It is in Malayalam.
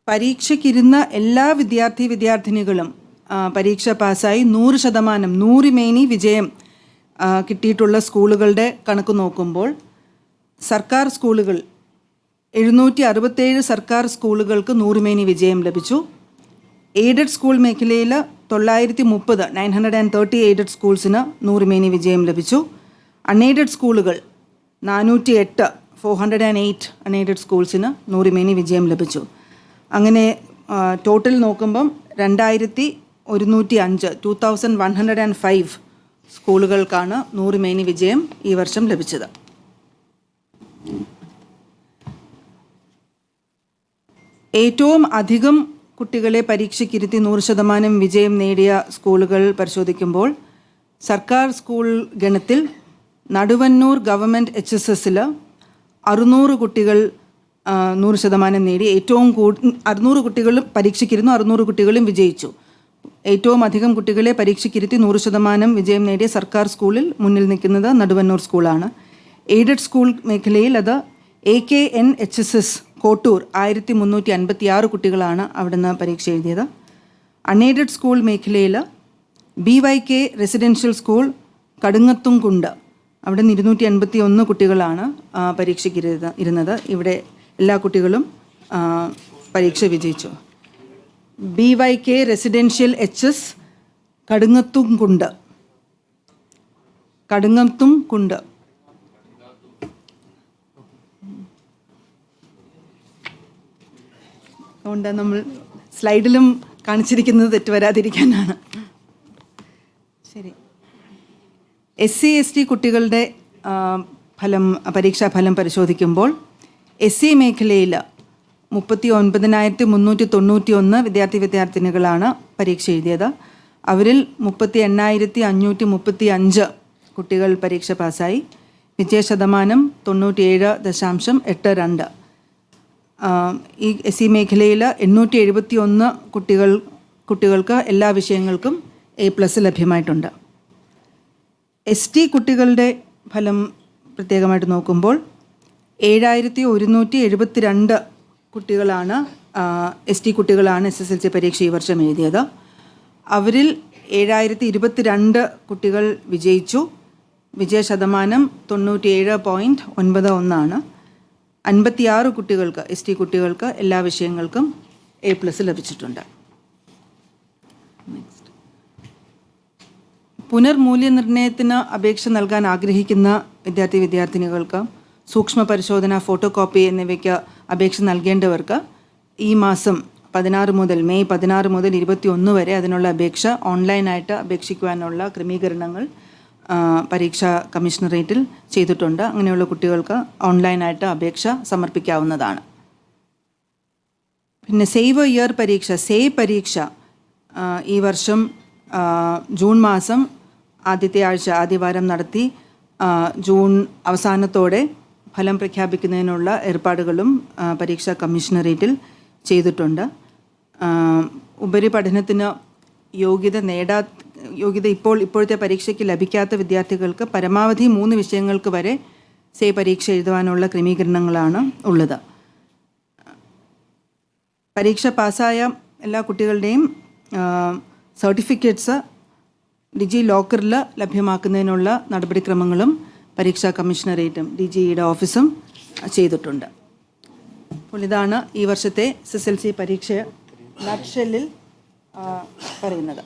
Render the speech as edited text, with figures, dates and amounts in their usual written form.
പരീക്ഷയ്ക്കിരുന്ന എല്ലാ വിദ്യാർത്ഥിനികളും പരീക്ഷ പാസ്സായി 100% 100% വിജയം കിട്ടിയിട്ടുള്ള സ്കൂളുകളുടെ കണക്ക് നോക്കുമ്പോൾ സർക്കാർ സ്കൂളുകൾ 767 സർക്കാർ സ്കൂളുകൾക്ക് 100% വിജയം ലഭിച്ചു. എയ്ഡഡ് സ്കൂൾ മേഖലയിൽ 930 എയ്ഡഡ് സ്കൂൾസിന് 100% വിജയം ലഭിച്ചു. അൺഎയ്ഡഡ് സ്കൂളുകൾ 408 അൺഎയ്ഡഡ് സ്കൂൾസിന് 100% വിജയം ലഭിച്ചു. അങ്ങനെ ടോട്ടൽ നോക്കുമ്പം 2105 സ്കൂളുകൾക്കാണ് 100% വിജയം ഈ വർഷം ലഭിച്ചത്. ഏറ്റവും അധികം കുട്ടികളെ പരീക്ഷയ്ക്കിരുത്തി 100% വിജയം നേടിയ സ്കൂളുകൾ പരിശോധിക്കുമ്പോൾ സർക്കാർ സ്കൂൾ ഗണത്തിൽ നടുവന്നൂർ ഗവൺമെൻറ് HSSൽ 600 കുട്ടികൾ 100% നേടി. ഏറ്റവും 600 കുട്ടികളും പരീക്ഷയ്ക്കിരുന്നു, 600 കുട്ടികളും വിജയിച്ചു. ഏറ്റവും അധികം കുട്ടികളെ പരീക്ഷയ്ക്കിരുത്തി 100% വിജയം നേടിയ സർക്കാർ സ്കൂളിൽ മുന്നിൽ നിൽക്കുന്നത് നടുവന്നൂർ സ്കൂളാണ്. എയ്ഡഡ് സ്കൂൾ മേഖലയിൽ അത് AKN HSS കോട്ടൂർ 1356 കുട്ടികളാണ് അവിടുന്ന് പരീക്ഷ എഴുതിയത്. അൺഎയ്ഡഡ് സ്കൂൾ മേഖലയിൽ BYK റെസിഡൻഷ്യൽ സ്കൂൾ കടുങ്ങത്തുംകുണ്ട് അവിടെ 281 കുട്ടികളാണ് പരീക്ഷയ്ക്ക് ഇരുന്നത്. ഇവിടെ എല്ലാ കുട്ടികളും പരീക്ഷ വിജയിച്ചു. BYK റെസിഡൻഷ്യൽ HS കടുങ്ങത്തുംകുണ്ട് അതുകൊണ്ട് നമ്മൾ സ്ലൈഡിലും കാണിച്ചിരിക്കുന്നത് തെറ്റ് വരാതിരിക്കാനാണ്. ശരി. SC ST കുട്ടികളുടെ പരീക്ഷാഫലം പരിശോധിക്കുമ്പോൾ SC മേഖലയിൽ 39,391 വിദ്യാർത്ഥിനികളാണ് പരീക്ഷ എഴുതിയത്. അവരിൽ 38,535 കുട്ടികൾ പരീക്ഷ പാസ്സായി. വിജയശതമാനം 97.82. ഈ SC മേഖലയിൽ 871 കുട്ടികൾക്ക് എല്ലാ വിഷയങ്ങൾക്കും A+ ലഭ്യമായിട്ടുണ്ട്. ST കുട്ടികളുടെ ഫലം പ്രത്യേകമായിട്ട് നോക്കുമ്പോൾ 7,172 കുട്ടികളാണ് ST കുട്ടികളാണ് SSLC പരീക്ഷ ഈ വർഷം എഴുതിയത്. അവരിൽ 7,022 കുട്ടികൾ വിജയിച്ചു. വിജയശതമാനം 97.91. 56 കുട്ടികൾക്ക് ST കുട്ടികൾക്ക് എല്ലാ വിഷയങ്ങൾക്കും A+ ലഭിച്ചിട്ടുണ്ട്. പുനർമൂല്യനിർണ്ണയത്തിന് അപേക്ഷ നൽകാൻ ആഗ്രഹിക്കുന്ന വിദ്യാർത്ഥിനികൾക്ക് സൂക്ഷ്മ പരിശോധന, ഫോട്ടോ കോപ്പി എന്നിവയ്ക്ക് അപേക്ഷ നൽകേണ്ടവർക്ക് ഈ മാസം മെയ് 16 മുതൽ 21 വരെ അതിനുള്ള അപേക്ഷ ഓൺലൈനായിട്ട് അപേക്ഷിക്കുവാനുള്ള ക്രമീകരണങ്ങൾ പരീക്ഷാ കമ്മീഷണറേറ്റിൽ ചെയ്തിട്ടുണ്ട്. അങ്ങനെയുള്ള കുട്ടികൾക്ക് ഓൺലൈനായിട്ട് അപേക്ഷ സമർപ്പിക്കാവുന്നതാണ്. പിന്നെ സേവ് ഇയർ പരീക്ഷ, പരീക്ഷ ഈ വർഷം ജൂൺ മാസം ആദ്യവാരം നടത്തി ജൂൺ അവസാനത്തോടെ ഫലം പ്രഖ്യാപിക്കുന്നതിനുള്ള ഏർപ്പാടുകളും പരീക്ഷാ കമ്മീഷണറേറ്റിൽ ചെയ്തിട്ടുണ്ട്. ഉപരിപഠനത്തിന് യോഗ്യത ഇപ്പോഴത്തെ പരീക്ഷയ്ക്ക് ലഭിക്കാത്ത വിദ്യാർത്ഥികൾക്ക് പരമാവധി 3 വിഷയങ്ങൾക്ക് വരെ പരീക്ഷ എഴുതുവാനുള്ള ക്രമീകരണങ്ങളാണ് ഉള്ളത്. പരീക്ഷ പാസ്സായ എല്ലാ കുട്ടികളുടെയും സർട്ടിഫിക്കറ്റ്സ് ഡിജി ലോക്കറിൽ ലഭ്യമാക്കുന്നതിനുള്ള നടപടിക്രമങ്ങളും പരീക്ഷാ കമ്മീഷണറേറ്റും DGEയുടെ ഓഫീസും ചെയ്തിട്ടുണ്ട്. അപ്പോൾ ഇതാണ് ഈ വർഷത്തെ SSLC പരീക്ഷ നട്ട്ഷെല്ലിൽ പറയുന്നത്.